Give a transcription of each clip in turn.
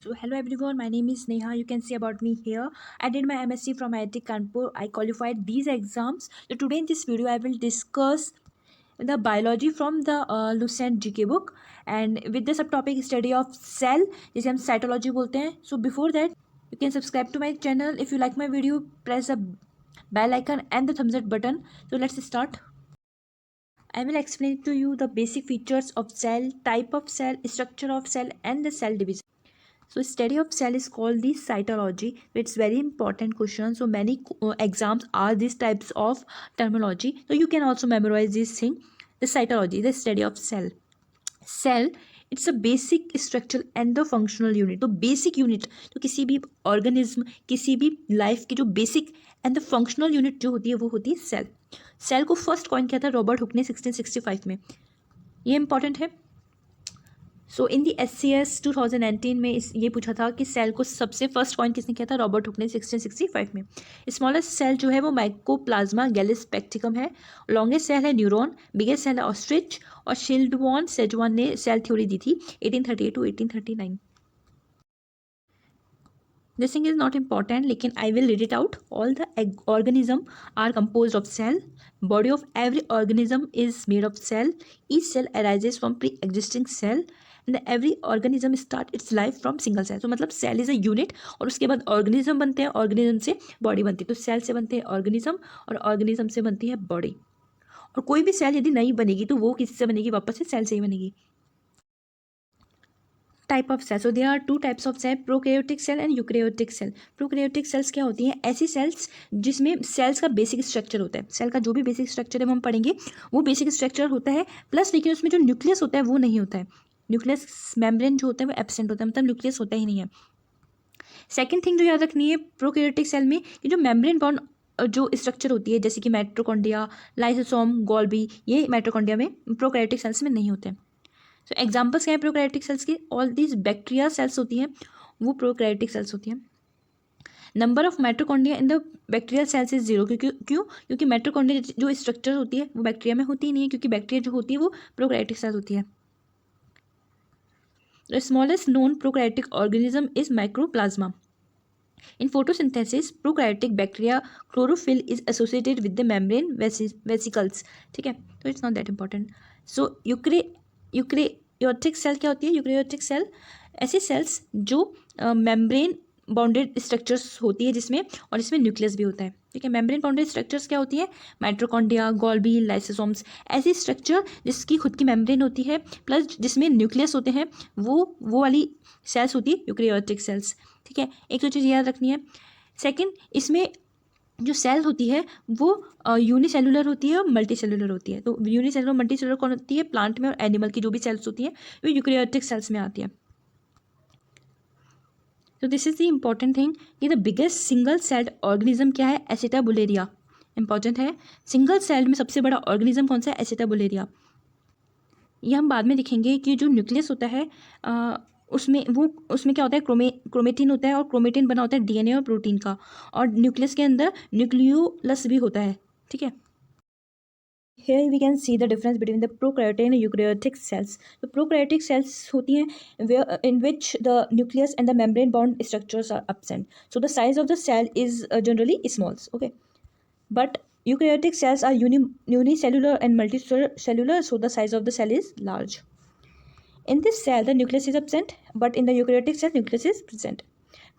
So hello everyone, my name is Neha. You can see about me here. I did my MSc from IIT Kanpur. I qualified these exams. So today in this video, I will discuss the biology from the Lucent GK book and with the subtopic study of cell, जिसे हम cytology बोलते हैं. So before that, you can subscribe to my channel. If you like my video, press the bell icon and the thumbs up button. So let's start. I will explain to you the basic features of cell, type of cell, structure of cell, and the cell division. So study of cell is called the cytology. It's very important question. So many exams are these types of terminology. So you can also memorize this thing. The cytology, the study of cell. Cell, it's a basic structural and the functional unit. तो basic unit तो किसी भी organism, किसी भी life की जो basic and the functional unit जो होती है वो होती है cell. Cell को first coin किया था रॉबर्ट हुक ने 1665 में. ये important है. सो इन दी SCS 2019 में ये पूछा था कि सेल को सबसे फर्स्ट कॉइन किसने किया था, रॉबर्ट हुक ने 1665 में. स्मॉलेस्ट सेल जो है वो माइकोप्लाज्मा गैलिस्पेक्टिकम है. लॉन्गेस्ट सेल है न्यूरॉन. बिगेस्ट सेल है ऑस्ट्रिच. और शिल्डवॉन सेजवान ने सेल थ्योरी दी थी 1838 to 1839. This thing is not important, लेकिन I will read it out. All the organism are composed of cell. Body of every organism is made of cell. Each cell arises from pre-existing cell. And every organism start its life from single cell. तो मतलब cell is a unit और उसके बाद organism बनते हैं, organism से body बनती है. तो cell से बनते हैं organism और organism से बनती है body. और कोई भी cell यदि नहीं बनेगी तो वो किससे बनेगी, वापस से cell से ही बनेगी. Type of cell. So there are two types of cell, prokaryotic cell and eukaryotic cell. Prokaryotic cells क्या होती हैं, ऐसी सेल्स जिसमें सेल्स का बेसिक स्ट्रक्चर होता है. सेल का जो भी बेसिक स्ट्रक्चर है वो हम पढ़ेंगे, वो बेसिक स्ट्रक्चर होता है प्लस, लेकिन उसमें जो न्यूक्लियस होता है वो नहीं होता है. न्यूक्लियस मेम्ब्रेन जो होता है वो एब्सेंट होता है, मतलब न्यूक्लियस होता ही नहीं है. सेकेंड थिंग जो याद रखनी है प्रोकैरियोटिक सेल में, कि जो मेम्ब्रेन बॉन्ड जो स्ट्रक्चर होती है जैसे कि माइटोकॉन्ड्रिया, लाइसोसोम, गोल्गी, ये माइटोकॉन्ड्रिया में प्रोकैरियोटिक सेल्स में नहीं होते हैं. सो एग्जाम्पल्स क्या है प्रोकैरियोटिक सेल्स की, ऑल दीज बैक्टीरिया सेल्स होती हैं वो प्रोकैरियोटिक सेल्स होती हैं. Number of mitochondria in the bacterial cells is zero. क्योंकि माइटोकॉन्ड्रिया जो स्ट्रक्चर होती है वो बैक्टीरिया में होती ही नहीं है, क्योंकि बैक्टीरिया जो होती है वो प्रोकैरियोटिक सेल्स होती है. The smallest known prokaryotic organism is mycoplasma. In photosynthesis, prokaryotic bacteria chlorophyll is associated with the membrane vesicles. ठीक है, तो it's not that important. So eukaryotic cell क्या होती है, यूकैरियोटिक सेल ऐसी सेल्स जो मेम्ब्रेन बाउंडेड स्ट्रक्चर्स होती है जिसमें, और इसमें न्यूक्लियस भी होता है. ठीक है, मेम्ब्रेन बाउंडेड स्ट्रक्चर्स क्या होती है, माइटोकॉन्ड्रिया, गोल्गी, लाइसोसोम्स, ऐसी स्ट्रक्चर जिसकी खुद की मेम्ब्रेन होती है प्लस जिसमें न्यूक्लियस होते हैं, वो वाली सेल्स होती है यूकैरियोटिक सेल्स. ठीक है, एक तो चीज़ याद रखनी है. सेकंड, इसमें जो सेल होती है वो यूनिसेलुलर होती है और मल्टी सेलुलर होती है. तो यूनिसेलुलर मल्टी सेलुलर कौन होती है, प्लांट में और एनिमल की जो भी सेल्स होती हैं वो यूकैरियोटिक सेल्स में आती है. तो this is the important thing कि the biggest single celled organism क्या है, एसिटाबुलेरिया. इंपॉर्टेंट है, सिंगल सेल्ड में सबसे बड़ा ऑर्गेनिज्म कौन सा है, एसिटाबुलेरिया. ये हम बाद में दिखेंगे कि जो न्यूक्लियस होता है उसमें क्या होता है, क्रोमेटिन होता है, और क्रोमेटिन बना होता है DNA और प्रोटीन का, और न्यूक्लियस के अंदर न्यूक्लियोलस भी होता है. ठीक है, here we can see the difference between the prokaryotic and eukaryotic cells. तो prokaryotic cells होती हैं where in which the nucleus and the membrane bound structures are absent. So the size of the cell is generally small. Okay, but eukaryotic cells are unicellular and multicellular, so the size of the cell is large. In this cell, the nucleus is absent, but in the eukaryotic cell, nucleus is present.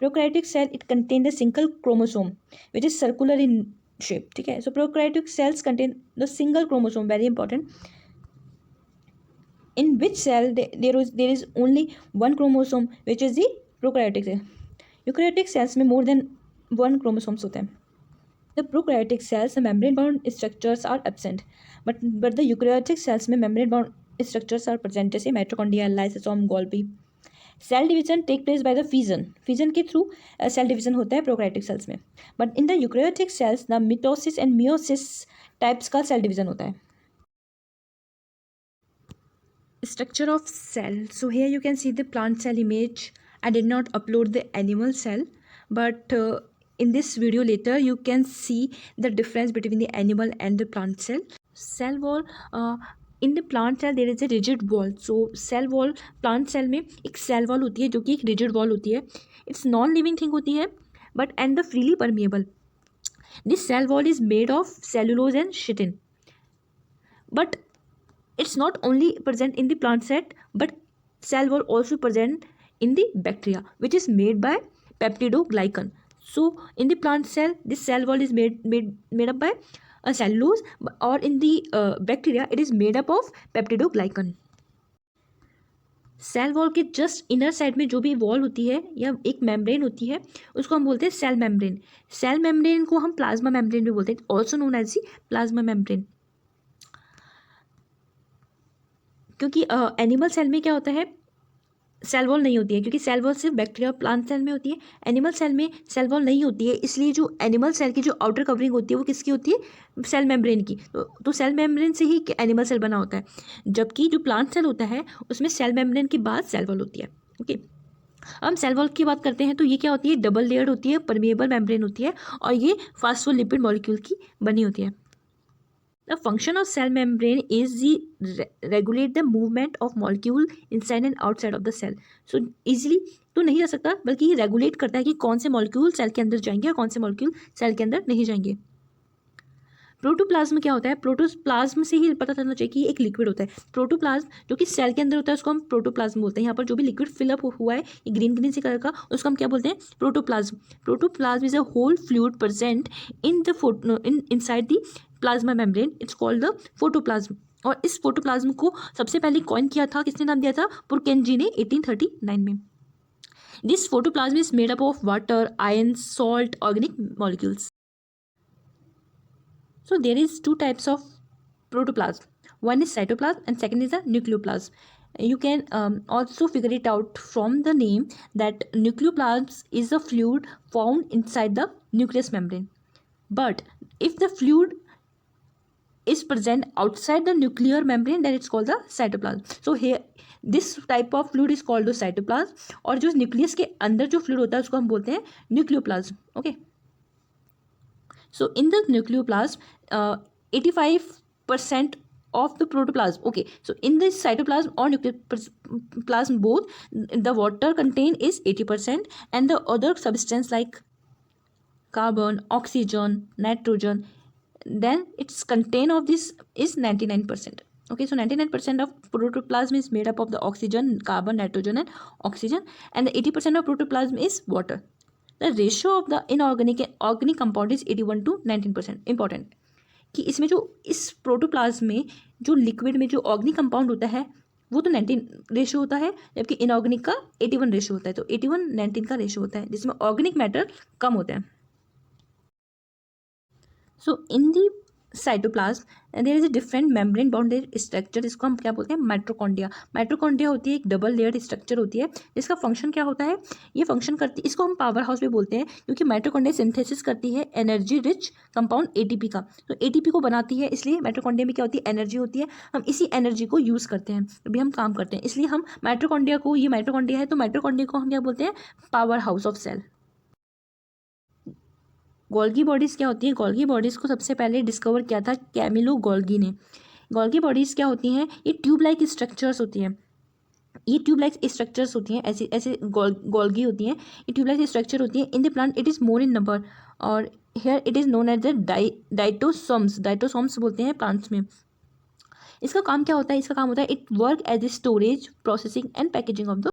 Prokaryotic cell, it contains a single chromosome, which is circular in shape. ठीक है, so prokaryotic cells contain the single chromosome, very important. In which cell there is only one chromosome, which is the prokaryotic cell. Eukaryotic cells में more than one chromosomes होते हैं. The prokaryotic cells, the membrane bound structures are absent, but the eukaryotic cells में membrane bound structures are present, जैसे mitochondria, lysosome, Golgi. Cell division take place by the fission के through cell division होता है prokaryotic cells में, but in the eukaryotic cells the mitosis and meiosis types का cell division होता है. Structure of cell. So here you can see the plant cell image. I did not upload the animal cell, but in this video later you can see the difference between the animal and the plant cell. Cell wall, in the plant cell there is a rigid wall. So cell wall, plant cell में एक cell wall होती है जो कि एक rigid wall होती है. It's non living thing होती है but and the freely permeable. This cell wall is made of cellulose and chitin. But it's not only present in the plant set, but cell wall also present in the bacteria, which is made by peptidoglycan. So in the plant cell, this cell wall is made up by a cellulose, or in the bacteria it is made up of peptidoglycan. Cell wall के just inner side में जो भी wall होती है या एक membrane होती है उसको हम बोलते हैं सेल मेम्ब्रेन. सेल मेम्ब्रेन को हम प्लाज्मा मेम्ब्रेन भी बोलते हैं, also known as the plasma membrane. क्योंकि एनिमल सेल में क्या होता है, सेल वॉल नहीं होती है, क्योंकि सेल वॉल सिर्फ बैक्टीरिया प्लांट सेल में होती है. एनिमल सेल में सेल वॉल नहीं होती है, इसलिए जो एनिमल सेल की जो आउटर कवरिंग होती है वो किसकी होती है, सेल मेम्ब्रेन की. तो सेल मेम्ब्रेन से ही एनिमल सेल बना होता है, जबकि जो प्लांट सेल होता है उसमें सेल मेम्ब्रेन के बाद सेल वॉल होती है. ओके, हम सेल वॉल की बात करते हैं तो ये क्या होती है, डबल लेयर्ड होती है, परमिएबल मेम्ब्रेन होती है और ये फास्फोलिपिड मॉलिक्यूल की बनी होती है. The function of cell membrane is the regulate the movement of molecule inside and outside of the cell. So easily तो नहीं रह सकता, बल्कि ये रेगुलेट करता है कि कौन से मॉलिक्यूल सेल के अंदर जाएंगे और कौन से मॉलिक्यूल सेल के अंदर नहीं जाएंगे. प्रोटोप्लाज्म क्या होता है, प्रोटोप्लाज्म से ही पता चलना चाहिए कि एक लिक्विड होता है. प्रोटोप्लाज्म जो कि सेल के अंदर होता है उसको हम प्रोटोप्लाज्म बोलते हैं. यहाँ पर जो भी लिक्विड फिलअप हुआ है ये ग्रीन ग्रीन से कलर का, उसको हम क्या बोलते हैं, protoplasm. Protoplasm is a whole fluid present in the inside the plasma membrane. It's called the photoplasm. और इस फोटोप्लाज्म को सबसे पहले कॉइन किया था, किसने नाम दिया था, पुरकेनजी ने 1839 में. This photoplasm is made up of water, ion, salt, organic molecules. So there is two types of protoplasm. One is cytoplasm and second is a nucleoplasm. You can also figure it out from the name that nucleoplasm is a fluid found inside the nucleus membrane. But if the fluid is present outside the nuclear membrane, then it's called the cytoplasm. So here this type of fluid is called the cytoplasm. और जो nucleus के अंदर जो fluid होता है उसको हम बोलते हैं nucleoplasm. Okay. So in the nucleoplasm, 85% of the protoplasm. Okay, so in this cytoplasm or nucleoplasm both, the water contained is 80% and the other substance like carbon, oxygen, nitrogen, then its contain of this is 99%. Okay, so 99% of protoplasm is made up of the oxygen, carbon, nitrogen and oxygen, and the 80% of protoplasm is water. The ratio of the inorganic and organic compound is 81 to 19%. Important कि इसमें जो इस protoplasm में जो liquid में जो organic compound होता है वो तो 19 रेशियो होता है, जबकि इनऑर्गेनिक का 81 रेशियो होता है. तो 81-19 का रेशियो होता है जिसमें ऑर्गेनिक मैटर कम होता है. So in the cytoplasm there is a different membrane bounded structure. इसको हम क्या बोलते हैं, माइटोकॉन्ड्रिया. माइटोकॉन्ड्रिया होती है एक डबल लेयर्ड स्ट्रक्चर होती है जिसका फंक्शन क्या होता है, ये फंक्शन करती, इसको हम पावर हाउस भी बोलते हैं क्योंकि माइटोकॉन्ड्रिया सिंथेसिस करती है एनर्जी रिच कंपाउंड एटीपी का. तो एटीपी को बनाती है, इसलिए माइटोकॉन्ड्रिया में क्या होती है, एनर्जी होती है. हम इसी एनर्जी को यूज़ करते हैं अभी हम काम करते हैं, इसलिए हम माइटोकॉन्ड्रिया को, ये माइटोकॉन्ड्रिया है तो माइटोकॉन्ड्रिया को हम क्या बोलते हैं, powerhouse of cell. Golgi bodies क्या होती हैं, गोल्गी बॉडीज़ को सबसे पहले डिस्कवर किया था कैमिलो गोल्गी ने. गोल्गी बॉडीज़ क्या होती हैं, ये ट्यूब लाइक स्ट्रक्चर्स होती हैं. ये ट्यूब लाइक स्ट्रक्चर्स होती हैं, ऐसे ऐसे गोल्गी होती हैं, ये ट्यूब लाइक स्ट्रक्चर होती हैं. In the plant it is more in number और here it is known as the dictyosomes. Dictyosomes बोलते हैं प्लांट्स में. इसका काम क्या होता है, इसका काम होता है it work as a storage, processing and packaging of the.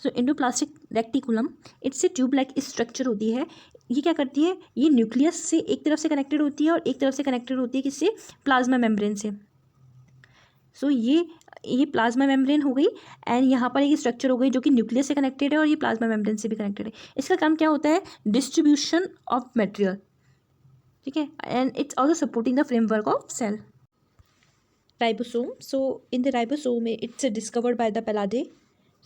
So endoplastic reticulum it's a tube like structure होती है. ये क्या करती है, ये न्यूक्लियस से एक तरफ से कनेक्टेड होती है और एक तरफ से कनेक्टेड होती है किससे, प्लाज्मा मेम्ब्रेन से. सो ये प्लाज्मा मेम्ब्रेन हो गई एंड यहाँ पर एक स्ट्रक्चर हो गई जो कि न्यूक्लियस से कनेक्टेड है और ये प्लाज्मा मेम्ब्रेन से भी कनेक्टेड है. इसका काम क्या होता है, डिस्ट्रीब्यूशन ऑफ मटेरियल. ठीक है, and it's also supporting the framework of cell. Ribosome. So in the ribosome it's discovered by the Palade.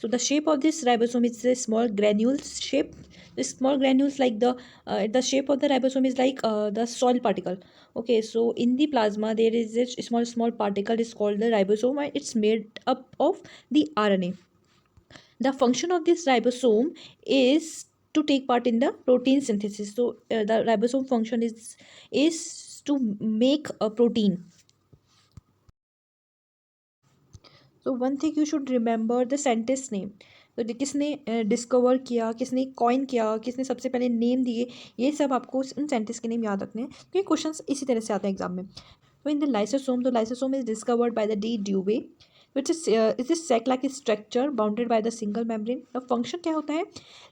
So the shape of this ribosome is a small granules shape. The small granules like the shape of the ribosome is like the soil particle. Okay, so in the plasma there is a small particle is called the ribosome and it's made up of the RNA. The function of this ribosome is to take part in the protein synthesis. So the ribosome function is to make a protein. So one thing you should remember the scientist name. तो किसने discover किया, किसने coin किया, किसने सबसे पहले name दिए, ये सब आपको उन साइंटिस्ट के नेम याद रखने हैं, क्योंकि क्वेश्चन इसी तरह से आते हैं एग्जाम में। तो इन द लाइसोसोम, तो lysosome is discovered by the de Duve, which is sac like structure bounded by the single membrane. The function क्या होता है,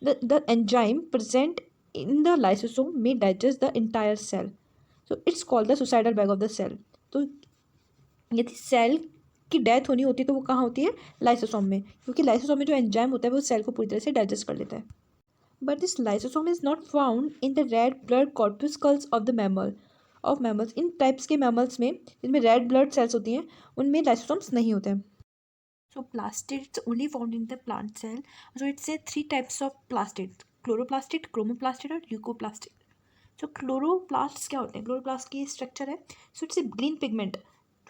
the enzyme present in the lysosome में digest the entire cell, so it's called the suicidal bag of the cell. तो यदि cell की death होनी होती है तो वो कहाँ होती है, लाइसोसोम में, क्योंकि लाइसोसोम में जो एंजाइम होता है वो सेल को पूरी तरह से डाइजेस्ट कर लेता है। But this lysosome is not found in the red blood corpuscles of the mammal of mammals. इन टाइप्स के मैमल्स में जिनमें रेड ब्लड सेल्स होती हैं उनमें लाइसोसोम्स नहीं होते हैं। So plastids only found in the plant cell. So it's a three types of plastid: chloroplastid, chromoplastid और leucoplastid. So chloroplasts क्या होते हैं, क्लोरोप्लास्ट की स्ट्रक्चर है, so it's a green pigment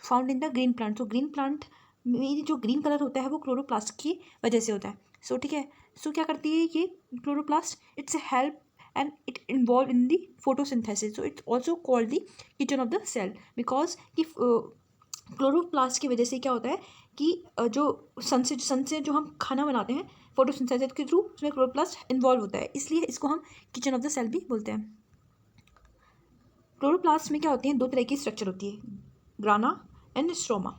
found in the green plant. तो green plant में जो green colour होता है वो क्लोरोप्लास्ट की वजह से होता है। सो ठीक है, सो क्या करती है ये chloroplast, it's a help and it involve in the photosynthesis. So it's also called the kitchen of the cell, because कि क्लोरोप्लास्ट की वजह से क्या होता है कि जो सन से जो हम खाना बनाते हैं फोटोसिंथेसिस के थ्रू, उसमें क्लोरोप्लास्ट इन्वॉल्व होता है, इसलिए इसको हम किचन ऑफ द सेल भी बोलते हैं। क्लोरोप्लास्ट में क्या होती है, दो तरह की स्ट्रक्चर होती है, ग्राना एंड स्ट्रोमा।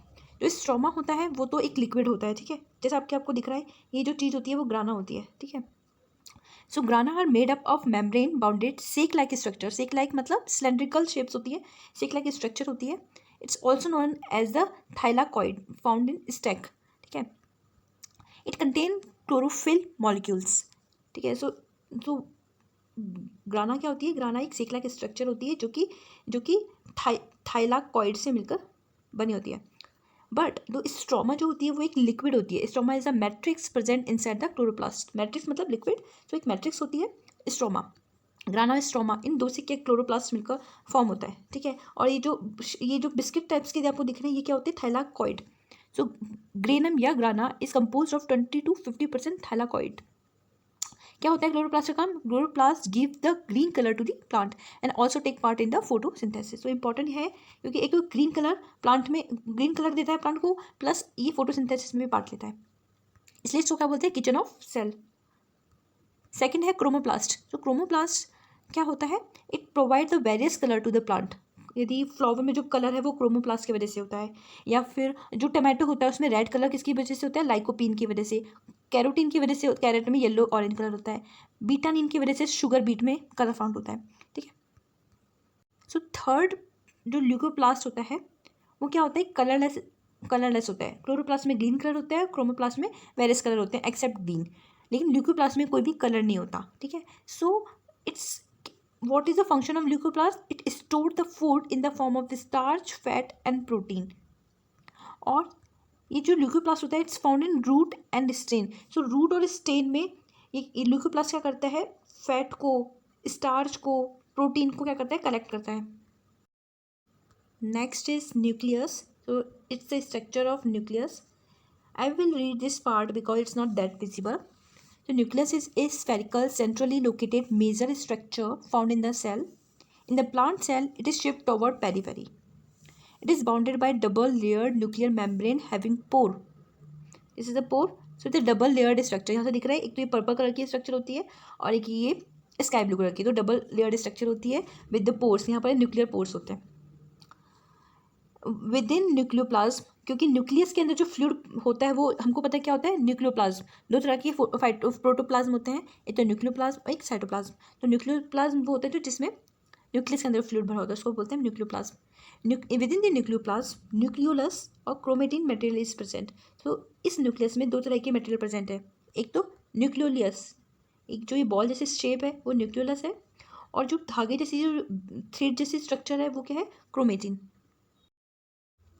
जो स्ट्रोमा होता है वो तो एक लिक्विड होता है, ठीक है, जैसे आपको दिख रहा है ये जो चीज़ होती है वो ग्राना होती है, ठीक है। So grana are made up of membrane bounded sac like structure. Sac like मतलब सिलेंड्रिकल शेप्स होती है, सेक लाइक स्ट्रक्चर होती है। It's also known as the thylakoid found in stack, ठीक है। इट कंटेन क्लोरोफिल मॉलिक्यूल्स, ठीक है। So ग्राना क्या होती है, ग्राना एक सेक लाइक स्ट्रक्चर होती है जो कि थाइलाकॉइड से मिलकर बनी होती है। बट जो स्ट्रोमा जो होती है वो एक लिक्विड होती है। Stroma is a matrix present inside the chloroplast. Matrix मतलब लिक्विड, तो एक मैट्रिक्स होती है स्ट्रोमा। ग्राना और स्ट्रोमा इन दो से क्या क्लोरोप्लास्ट मिलकर फॉर्म होता है, ठीक है। और ये जो बिस्किट टाइप्स के आपको दिख रहे हैं ये क्या होते हैं, थाइलाकॉइड। सो ग्रेनम या grana is compose of 20 to 50% thylakoid. क्या होता है क्लोरोप्लास्ट का काम, chloroplast give the green colour to the plant and also take part in the photosynthesis. तो इंपॉर्टेंट है क्योंकि एक ग्रीन कलर प्लांट में ग्रीन कलर देता है प्लांट को, प्लस ये फोटोसिंथेसिस में भी पार्ट लेता है, इसलिए इसको क्या बोलते हैं, किचन ऑफ सेल। सेकेंड है क्रोमोप्लास्ट। तो क्रोमोप्लास्ट क्या होता है, it provide the various colour to the plant. यदि फ्लावर में जो कलर है वो क्रोमोप्लास्ट की वजह से होता है, या फिर जो टमाटो होता है उसमें रेड कलर किसकी वजह से होता है, लाइकोपीन की वजह से। कैरोटीन की वजह से कैरेट में येलो ऑरेंज कलर होता है। बीटानिन की वजह से शुगर बीट में कलर फाउंड होता है, ठीक है। सो थर्ड जो ल्यूकोप्लास्ट होता है वो क्या होता है, कलरलेस होता है। क्लोरोप्लास्ट में ग्रीन कलर होता है, क्रोमोप्लास्ट में वेरियस कलर होते हैं एक्सेप्ट ग्रीन, लेकिन ल्यूकोप्लास्ट में कोई भी कलर नहीं होता, ठीक है। So it's what is the function of leucoplast, it stored the food in the form of the starch, fat and protein। और ये जो ल्यूकोप्लास्ट होता है it's found in root and stem. So root और स्टेन में ये leucoplast क्या करता है, फैट को, स्टार्च को, प्रोटीन को क्या करता है, कलेक्ट करता है। Next is nucleus. So it's the structure of nucleus. I will read this part because it's not that visible. The nucleus is a spherical, centrally located major structure found in the cell. In the plant cell, it is shaped toward periphery. It is bounded by double-layered nuclear membrane having pore. This is the pore. So it's a double-layered structure. यहाँ से दिख रहा है, एक तो ये purple colour की structure होती है और एक ये स्काई ब्लू कलर की, तो डबल लेयर्ड स्ट्रक्चर होती है विद द पोर्स। यहाँ पर न्यूक्लियर पोर्स होते हैं विद इन न्यूक्लियोप्लाज्म, क्योंकि न्यूक्लियस के अंदर जो फ्लूइड होता है वो हमको पता है क्या होता है, न्यूक्लियोप्लाज्म। दो तरह के प्रोटोप्लाज्म होते हैं, एक तो न्यूक्लियोप्लाज्म और एक साइटोप्लाज्म। तो न्यूक्लियोप्लाज्म वो होता है जो जिसमें न्यूक्लियस के अंदर फ्लूइड भरा होता है, उसको बोलते हैं nucleoplasm. With in the nucleoplasm nucleolus और क्रोमेटिन मटेरियल इज प्रेजेंट। तो इस न्यूक्लियस में दो तरह के मटेरियल प्रेजेंट है, एक तो न्यूक्लियोलियस, एक जो ये बॉल जैसी शेप है वो न्यूक्लियोलस है, और जो धागे जैसी जो थ्रेड जैसी स्ट्रक्चर है वो क्या है, chromatin.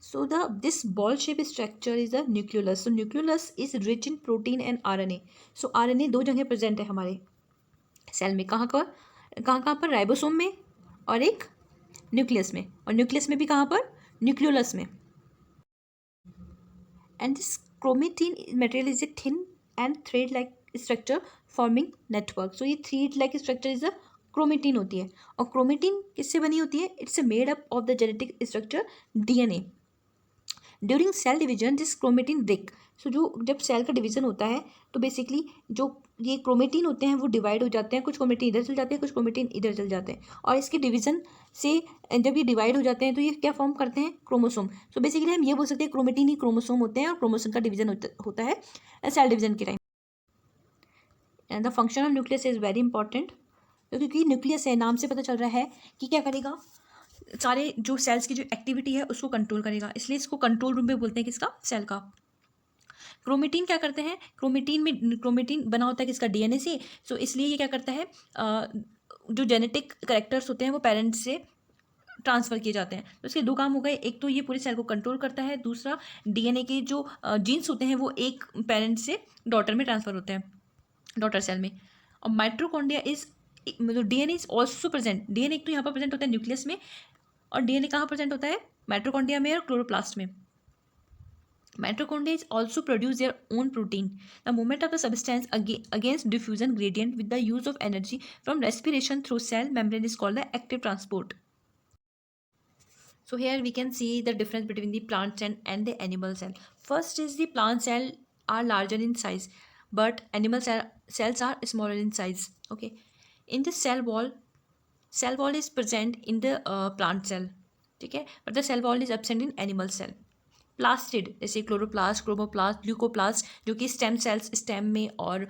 So this ball shape structure is a nucleolus. So nucleolus is rich in protein and RNA. So RNA दो जगह प्रेजेंट है हमारे सेल में, कहाँ पर राइबोसोम में और एक न्यूक्लियस में, और न्यूक्लियस में भी कहाँ पर, न्यूक्लियोलस में। And this chromatin material is a thin and thread like structure forming network. So ये thread like structure is a chromatin होती है, और क्रोमेटिन किससे बनी होती है, it's made up of the genetic structure DNA। During cell division this chromatin break. So जो जब सेल का डिवीजन होता है तो बेसिकली जो ये क्रोमेटिन होते हैं वो डिवाइड हो जाते हैं, कुछ क्रोमेटिन इधर चल जाते हैं, कुछ क्रोमेटिन इधर चल जाते हैं, और इसके डिवीजन से जब ये डिवाइड हो जाते हैं तो ये क्या फॉर्म करते हैं, क्रोमोसोम। सो बेसिकली हम ये बोल सकते हैं क्रोमेटिन ही क्रोमोसोम होते हैं और क्रोमोसोम का डिवीजन होता है सेल डिवीजन के time. And the function of nucleus is very important, क्योंकि न्यूक्लियस है, नाम से पता चल रहा है कि क्या करेगा, सारे जो सेल्स की जो एक्टिविटी है उसको कंट्रोल करेगा, इसलिए इसको कंट्रोल रूम पे बोलते हैं किसका, सेल का। क्रोमेटिन क्या करते हैं, क्रोमेटिन बना होता है किसका, डीएनए से। सो इसलिए ये क्या करता है, जो जेनेटिक करेक्टर्स होते हैं वो पेरेंट्स से ट्रांसफ़र किए जाते हैं। तो इसके दो काम हो गए, एक तो ये पूरे सेल को कंट्रोल करता है, दूसरा डीएनए के जो जीन्स होते हैं वो एक पेरेंट से डॉटर में ट्रांसफ़र होते हैं, डॉटर सेल में। और माइट्रोकॉन्ड्रिया इज मतलब DNA is also present, DNA एक तो यहाँ पर प्रेजेंट होता है न्यूक्लियस में, और डीएनए कहाँ प्रेजेंट होता है, माइट्रोकॉन्ड्रिया में और क्लोरोप्लास्ट में। Mitochondria also produce their own protein. The movement of the substance against diffusion gradient with the use of energy from respiration through cell membrane is called the active transport. So here we can see the difference between the plant cell and the animal cell. First is the plant cell are larger in size, but animal cells are smaller in size. Okay, in the cell wall is present in the plant cell. Okay, but the cell wall is absent in animal cell. Plastid जैसे chloroplast, chromoplast, leucoplast जो कि stem cells, stem में और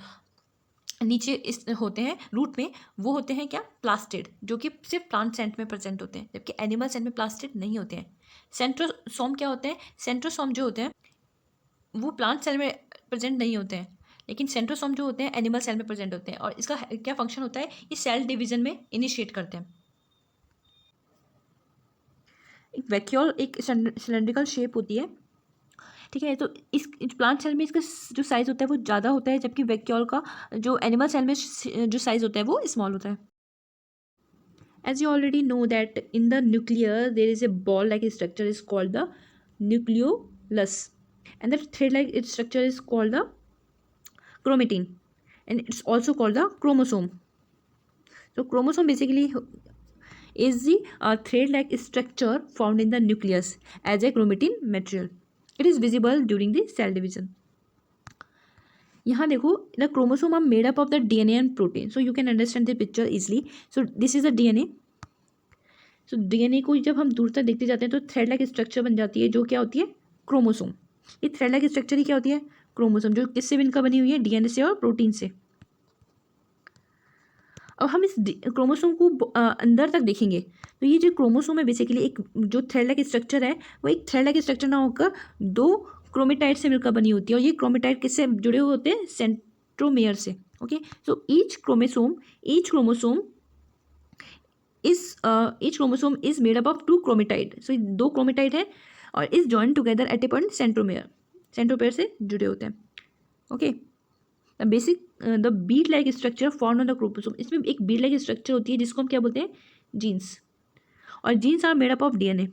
नीचे होते हैं root में, वो होते हैं क्या, प्लास्टिड, जो कि सिर्फ प्लांट सेल में प्रेजेंट होते हैं, जबकि एनिमल सेल में प्लास्टिड नहीं होते हैं। सेंट्रोसोम क्या होते हैं, सेंट्रोसोम जो होते हैं वो प्लांट सेल में प्रेजेंट नहीं होते हैं, लेकिन सेंट्रोसोम जो होते हैं एनिमल सेल में प्रेजेंट होते हैं, और इसका क्या फंक्शन होता है, ये सेल डिवीजन में इनिशिएट करते हैं। एक वैक्यूल एक सिलेंड्रिकल शेप होती है, ठीक है। तो इस प्लांट सेल में इसका जो साइज़ होता है वो ज़्यादा होता है, जबकि वैक्यूल का जो एनिमल सेल में जो साइज़ होता है वो स्मॉल होता है। As you already know that in the nuclear there is a ball like structure is called the nucleolus, and the thread like structure is called the chromatin, and it's also called the chromosome. So chromosome basically is the thread-like structure found in the nucleus as a chromatin material. It is visible during the cell division. यहाँ देखो, the chromosome are made up of the DNA and protein. So you can understand the picture easily. So this is the DNA. So DNA को जब हम दूर तक देखते जाते हैं तो thread-like structure बन जाती है, जो क्या होती है, क्रोमोसोम. ये thread-like structure ही क्या होती है, क्रोमोसोम, जो किससे मिलकर बनी हुई है, DNA से और प्रोटीन से. अब हम इस क्रोमोसोम को अंदर तक देखेंगे तो ये जो क्रोमोसोम है बेसिकली एक जो थ्रेड लाइक स्ट्रक्चर है, वो एक थ्रेड लाइक स्ट्रक्चर ना होकर दो क्रोमेटाइड से मिलकर बनी होती है, और ये क्रोमेटाइड किससे जुड़े हुए होते हैं, सेंट्रोमेयर से. Okay, so each chromosome is made up of 2 chromatid. So 2 chromatid है और is join together at A point centromere से जुड़े होते हैं. Okay, the Beed like structure form on the chromosome. इसमें एक बीड लाइक स्ट्रक्चर होती है जिसको हम क्या बोलते हैं, जीन्स, और genes are made up of DNA.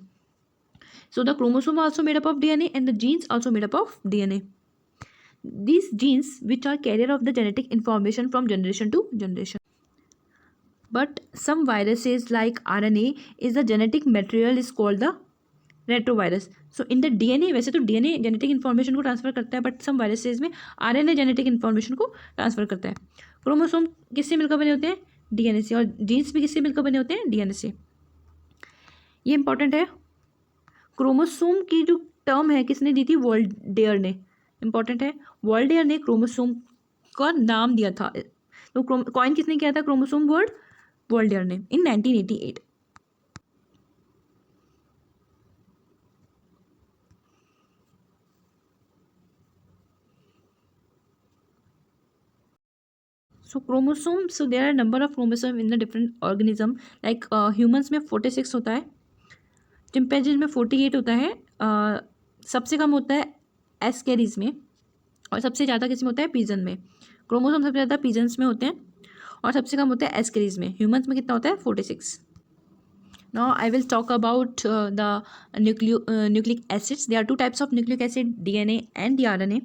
So the chromosome also made up of DNA and the genes also made up of DNA. These genes which are carrier of the genetic information from generation to generation. But some viruses like RNA is the genetic material is called the retrovirus. So in the DNA, वैसे तो DNA genetic information को transfer करता है, but some viruses में RNA genetic information को transfer करता है. Chromosome किससे मिलकर बने होते हैं, डीएनए से, और जीन्स भी किससे मिलकर बने होते हैं, डीएनए से. ये इंपॉर्टेंट है. क्रोमोसोम की जो टर्म है किसने दी थी, वॉल्डेयर ने. इंपॉर्टेंट है, वॉल्डेयर ने क्रोमोसोम का नाम दिया था. तो कॉइन किसने किया था क्रोमोसोम वर्ड, वॉल्डेयर ने, इन 1988. So chromosome, so there are number of chromosome in the different organism. Like humans में 46 होता है, चिंपैंजीज में 48 होता है, सबसे कम होता है एस्केरीज में, और सबसे ज़्यादा किस में होता है, पीजन में. क्रोमोसोम सबसे ज़्यादा पीजन्स में होते हैं और सबसे कम होता है एस्केरीज में. ह्यूमंस में कितना होता है, 46. Now I will talk about the nucleic acids. There are 2 types of nucleic acid, DNA and the RNA.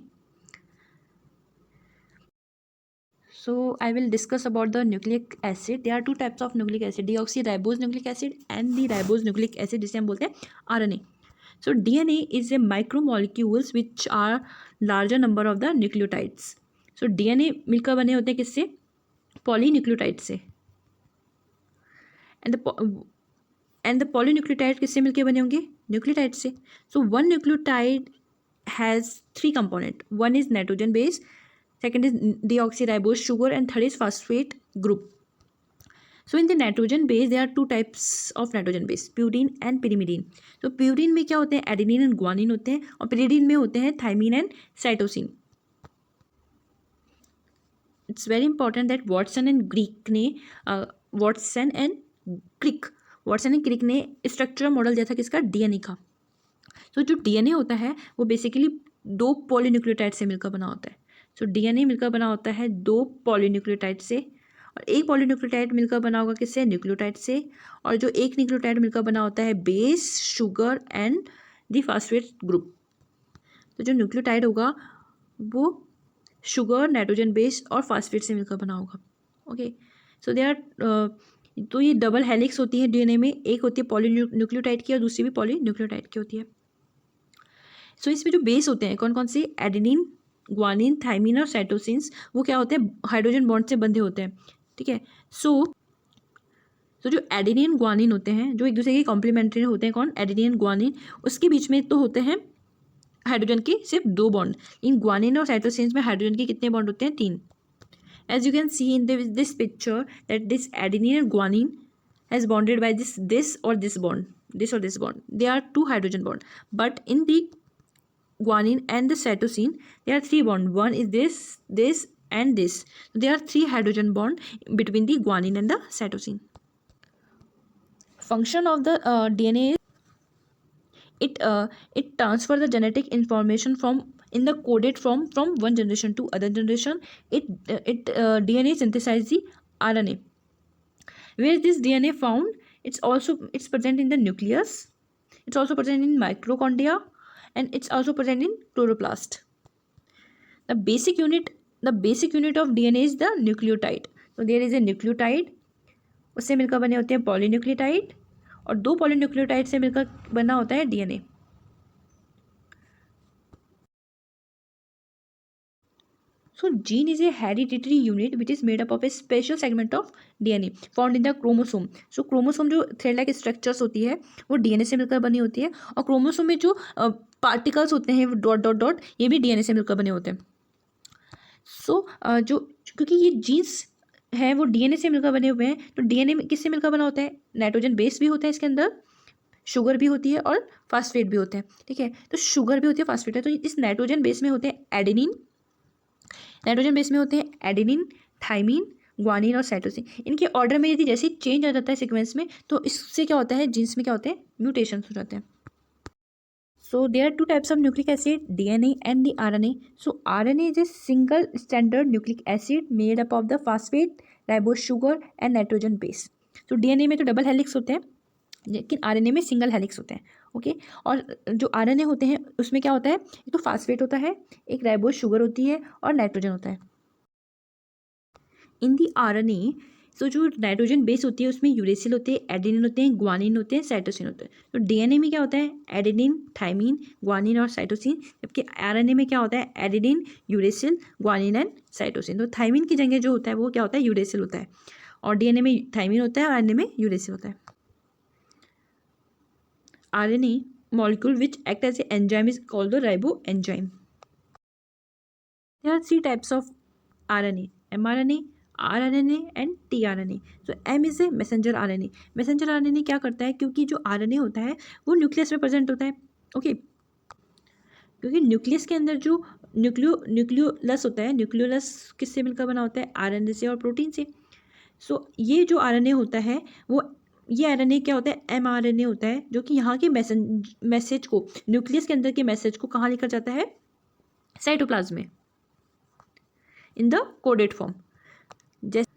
So I will discuss about the nucleic acid. There are 2 types of nucleic acid, deoxyribose nucleic acid and the ribose nucleic acid, जिसे हम बोलते हैं RNA. So DNA is a micromolecules which are larger number of the nucleotides. So DNA मिलकर बने होते हैं किससे? Polynucleotide से. एंड द पॉलीन्यूक्लियोटाइड किससे मिलकर बने होंगे? न्यूक्लियोटाइड से. So one nucleotide has 3 component. One is nitrogen base, second is deoxyribose sugar, and third is phosphate group. So in the nitrogen base there are 2 types of nitrogen base, purine and pyrimidine. So purine में क्या होते हैं? adenine and guanine होते हैं, और pyridine में होते हैं thymine and cytosine. It's very important that Watson and Crick ने स्ट्रक्चरल मॉडल दिया था किसका? डीएनए का. तो जो डीएनए होता है वो बेसिकली 2 पॉलीन्यूक्लियोटाइड से मिलकर बना होता है. सो डीएनए मिलकर बना होता है 2 पॉलीन्यूक्लियोटाइड से, और एक पॉलीन्यूक्लियोटाइड मिलकर बना होगा किससे? न्यूक्लियोटाइड से. और जो एक न्यूक्लियोटाइड मिलकर बना होता है base, sugar and the phosphate group. तो जो न्यूक्लियोटाइड होगा वो शुगर, नाइट्रोजन बेस और फास्फेट से मिलकर बना होगा. ओके, सो दे आर तो ये डबल हेलिक्स होती है डीएनए में. एक होती है पॉलीन्यूक्लियोटाइड की और दूसरी भी पॉलीन्यूक्लियोटाइड की होती है. सो इसमें जो बेस होते हैं कौन कौन से? एडेनिन, ग्वानिन, थाइमिन और साइटोसिन्स. वो क्या होते हैं? हाइड्रोजन बॉन्ड से बंधे होते हैं. ठीक है. सो जो एडेनिन ग्वानिन होते हैं जो एक दूसरे के कॉम्प्लीमेंट्री होते हैं. कौन? Adenine guanine. उसके बीच में तो होते हैं हाइड्रोजन के सिर्फ 2 बॉन्ड. इन ग्वानिन और साइटोसिन्स में हाइड्रोजन के कितने बॉन्ड होते हैं? 3. As you can see in this picture that this adenine and guanine has bonded by this और this bond. They are 2 hydrogen bond, but in the guanine and the cytosine there are 3 bond. One is this and this. There are 3 hydrogen bond between the guanine and the cytosine. Function of the DNA is it transfer the genetic information in the coded form from one generation to other generation. DNA synthesize the RNA. Where is this DNA found? It's present in the nucleus. It's also present in mitochondria, and it's also present in chloroplast. The basic unit of DNA is the nucleotide. So there is a nucleotide, उससे मिलकर बने होते हैं polynucleotide, और 2 polynucleotide से मिलकर बना होता है DNA. So gene is a hereditary unit which is made up of a special segment of DNA found in the chromosome. So chromosome जो thread like structures होती है वो DNA से मिलकर बनी होती है, और chromosome में जो particles होते हैं डॉट डॉट डॉट ये भी DNA से मिलकर बने होते हैं. So जो क्योंकि ये जीन्स है वो DNA से मिलकर बने हुए हैं, तो DNA में किससे मिलकर बना होता है? नाइट्रोजन बेस भी होता है इसके अंदर, शुगर भी होती है और फास्फेट भी होते हैं. ठीक है, तो शुगर भी होती है, फास्फेट है. तो इस नाइट्रोजन बेस में होते हैं एडेनिन, थाइमिन, ग्वानिन और साइटोसिन. इनके ऑर्डर में यदि जैसे चेंज आ जाता है सीक्वेंस में, तो इससे क्या होता है? जीन्स में क्या होते हैं? म्यूटेशंस हो जाते हैं. So there are 2 types of nucleic acid, DNA and the RNA. So RNA is a single standard nucleic acid made up of the phosphate, ribose sugar and nitrogen base. तो डीएनए में तो डबल हेलिक्स होते हैं, लेकिन RNA में single helix होते हैं. ओके, और जो आरएनए होते हैं उसमें क्या होता है? एक तो फास्फेट होता है, एक राइबोज शुगर होती है और नाइट्रोजन होता है. इन दी आरएनए सो जो नाइट्रोजन बेस होती है उसमें यूरेसिल होते हैं, एडेनिन होते हैं, ग्वानिन होते हैं, साइटोसिन होते हैं. तो डीएनए में क्या होता है? एडेनिन, थाइमिन, ग्वानिन और साइटोसिन. जबकि आरएनए में क्या होता है? Adenine, uracil, guanine and cytosine. तो थाइमिन की जगह जो होता है वो क्या होता है? यूरेसिल होता है, और डीएनए में थाइमिन होता है और आरएनए में यूरेसिल होता है. RNA molecule which act as an enzyme is called the riboenzyme. There are 3 types of RNA: mRNA, rRNA and tRNA. So M is a messenger RNA. Messenger RNA क्या करता है? क्योंकि जो RNA होता है वो न्यूक्लियस में प्रेजेंट होता है. ओके, क्योंकि न्यूक्लियस के अंदर जो न्यूक्लियोलस होता है, न्यूक्लियोलस किससे मिलकर बना होता है? RNA से और प्रोटीन से. सो ये जो RNA होता है वो ये आरएनए क्या होता है? mRNA होता है, जो कि यहाँ के मैसेज को, न्यूक्लियस के अंदर के मैसेज को कहाँ लेकर जाता है? साइटोप्लाज्म में, इन द कोडेड फॉर्म. जैसे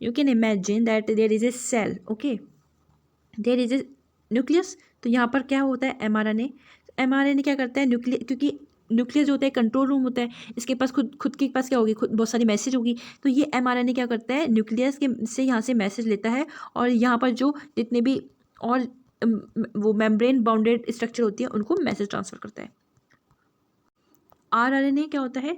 you can imagine that there is a cell. Okay, there is a nucleus. तो यहाँ पर क्या होता है? mRNA क्या करता है? क्योंकि न्यूक्लियस जो होता है कंट्रोल रूम होता है, इसके पास खुद के पास क्या होगी? बहुत सारी मैसेज होगी. तो ये mRNA क्या करता है? न्यूक्लियस के से यहाँ से मैसेज लेता है, और यहाँ पर जो जितने भी और वो मेम्ब्रेन बाउंडेड स्ट्रक्चर होती है उनको मैसेज ट्रांसफर करता है। आरआरएनए क्या होता है,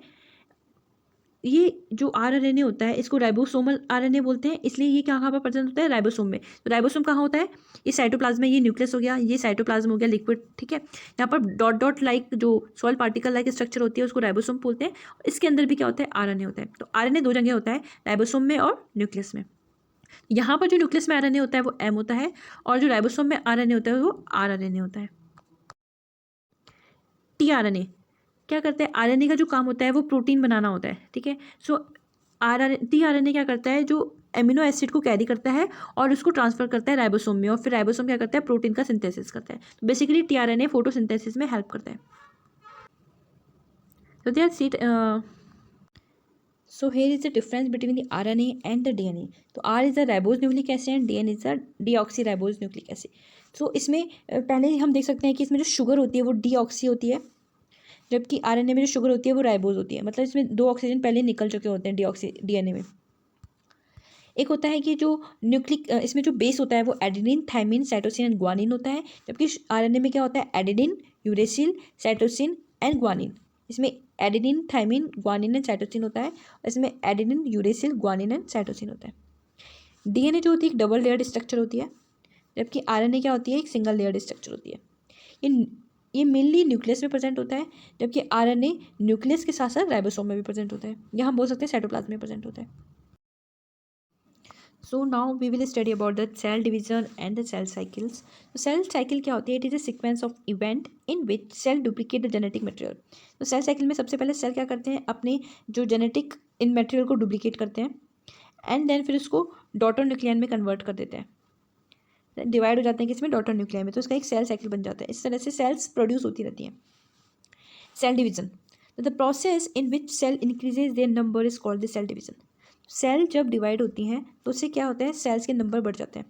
ये जो आरआरएनए होता है इसको राइबोसोमल आरएनए बोलते हैं, इसलिए ये कहाँ पर प्रेजेंट होता है, राइबोसोम में। तो राइबोसोम कहाँ होता है, ये साइटोप्लाज्म में, ये न्यूक्लियस हो गया, ये साइटोप्लाज्म हो गया लिक्विड, ठीक है। यहाँ पर डॉट डॉट लाइक जो सॉइल पार्टिकल लाइक स्ट्रक्चर होती है उसको राइबोसोम बोलते हैं। इसके अंदर भी क्या होता है, आरएनए होता है। तो आरएनए दो जगह होता है, राइबोसोम में और न्यूक्लियस में। यहाँ पर जो न्यूक्लियस में आरएनए होता है वो एम होता है, और जो राइबोसोम में आरएनए होता है वो आरआरएनए होता है। टीआरएनए क्या करता है, आरएनए का जो काम होता है वो प्रोटीन बनाना होता है, ठीक है। सो टीआरएनए क्या करता है, जो एमिनो एसिड को कैरी करता है और उसको ट्रांसफर करता है राइबोसोम में, और फिर राइबोसोम क्या करता है, प्रोटीन का सिंथेसिस करता है। तो बेसिकली टीआरएनए फोटोसिंथेसिस में हेल्प करता है। So they are sit. So here is the difference between the RNA and the DNA. तो R is the ribose nucleic acid and DNA is the deoxyribose nucleic acid. So इसमें पहले हम देख सकते हैं कि इसमें जो शुगर होती है वो डीऑक्सी होती है, जबकि आरएनए में जो शुगर होती है वो राइबोज होती है। मतलब इसमें दो ऑक्सीजन पहले निकल चुके होते हैं डीऑक्सी डीएनए में। एक होता है कि जो न्यूक्लिक इसमें जो बेस होता है वो adenine, thymine, cytosine and guanine होता है, जबकि आरएनए में क्या होता है, adenine, uracil, cytosine and guanine. इसमें adenine, thymine, guanine and cytosine होता है, और इसमें adenine, uracil, guanine and cytosine होता है। डीएनए जो होती है एक डबल लेयर्ड स्ट्रक्चर होती है, जबकि आरएनए क्या होती है, एक सिंगल लेयर्ड स्ट्रक्चर होती है। ये मेनली न्यूक्लियस में प्रेजेंट होता है, जबकि आरएनए न्यूक्लियस के साथ साथ राइबोसोम में भी प्रेजेंट होता है, या हम बोल सकते हैं साइटोप्लाज्म में प्रेजेंट होता है। So now we will study about the cell division and the cell cycles. तो सेल साइकिल क्या होती है, it is a sequence of event in which cell duplicate the genetic material. तो सेल साइकिल में सबसे पहले सेल क्या करते हैं, अपने जो जेनेटिक इन मटेरियल को डुप्लीकेट करते हैं, एंड देन फिर उसको डॉटर न्यूक्लियन में कन्वर्ट कर देते हैं, डिवाइड हो जाते हैं किसमें, डॉटर न्यूक्लियन में। तो उसका एक सेल साइकिल बन जाता है। इस तरह से सेल्स प्रोड्यूस होती रहती हैं। Cell division, the process in which cell increases their number is called the cell division. Cell जब डिवाइड होती हैं तो उससे क्या होता है, सेल्स के नंबर बढ़ जाते हैं।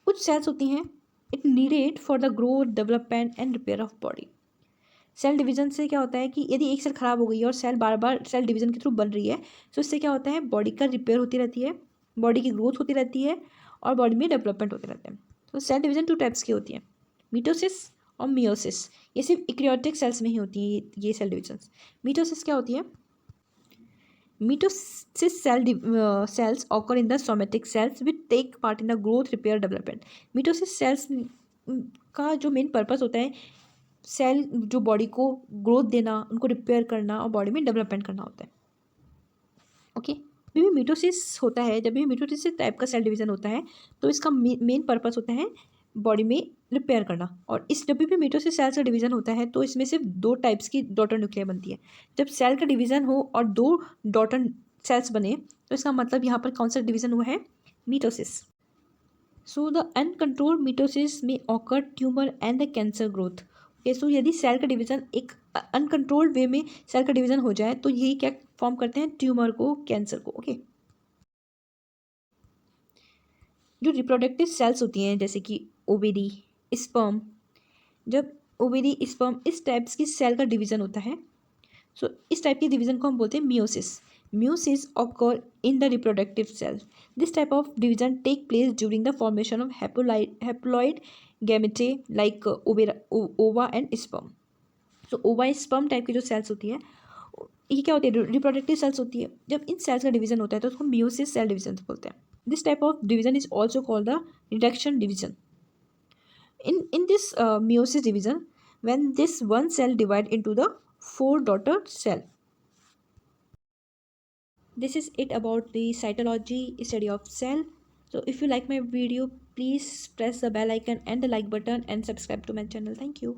कुछ सेल्स होती हैं it needed for the growth, development and repair of body. Cell division से क्या होता है कि यदि एक सेल खराब हो गई है और सेल बार बार सेल डिवीजन के थ्रू बन रही है, तो इससे क्या होता है, बॉडी का रिपेयर होती रहती है, बॉडी की ग्रोथ होती रहती है, और बॉडी में डेवलपमेंट होते रहते हैं। तो सेल डिवीजन टू टाइप्स की होती है, मीटोसिस और मियोसिस। ये सिर्फ इक्रियोटिक सेल्स में ही होती हैं ये सेल डिवीजन। मीटोसिस क्या होती है, Mitosis cells occur in the somatic cells which take part in the growth, repair, development. Mitosis cells का जो मेन पर्पस होता है, सेल जो बॉडी को ग्रोथ देना, उनको रिपेयर करना और बॉडी में डेवलपमेंट करना होता है। ओके, जब भी मीटोसिस होता है, जब भी मीटोसिस टाइप का सेल डिवीजन होता है, तो इसका मेन पर्पस होता है बॉडी में रिपेयर करना। और इस जब भी मीटोसिस सेल का डिवीजन होता है तो इसमें सिर्फ दो टाइप्स की डॉटर न्यूक्लिया बनती है। जब सेल का डिवीजन हो और दो डॉटर सेल्स बने तो इसका मतलब यहाँ पर कौन सा डिवीजन हुआ है, मीटोसिस। सो द अनकंट्रोल्ड मीटोसिस में occur tumour and the cancer growth. Okay, so यदि सेल का डिवीजन एक अनकंट्रोल्ड वे में सेल का डिवीजन हो जाए तो यही क्या फॉर्म करते हैं, ट्यूमर को, कैंसर को। ओके, जो रिप्रोडक्टिव सेल्स होती हैं जैसे कि ओवेरी, स्पर्म, जब ओवेरी, स्पर्म इस टाइप्स की सेल का डिवीजन होता है, सो इस टाइप के डिवीजन को हम बोलते हैं meiosis. Meiosis occur in the reproductive cell. This type of division take place during the formation of haploid gamete like ova and sperm. So ova sperm type की जो सेल्स होती है ये क्या होती है, रिप्रोडक्टिव सेल्स होती है। जब इन सेल्स का डिवीजन होता है तो उसको मियोसिस सेल डिवीजन बोलते हैं। This type of division is also called the reduction division. In this meiosis division, when this one cell divide into the 4 daughter cell. This is it about the cytology study of cell. So if you like my video, please press the bell icon and the like button and subscribe to my channel. Thank you.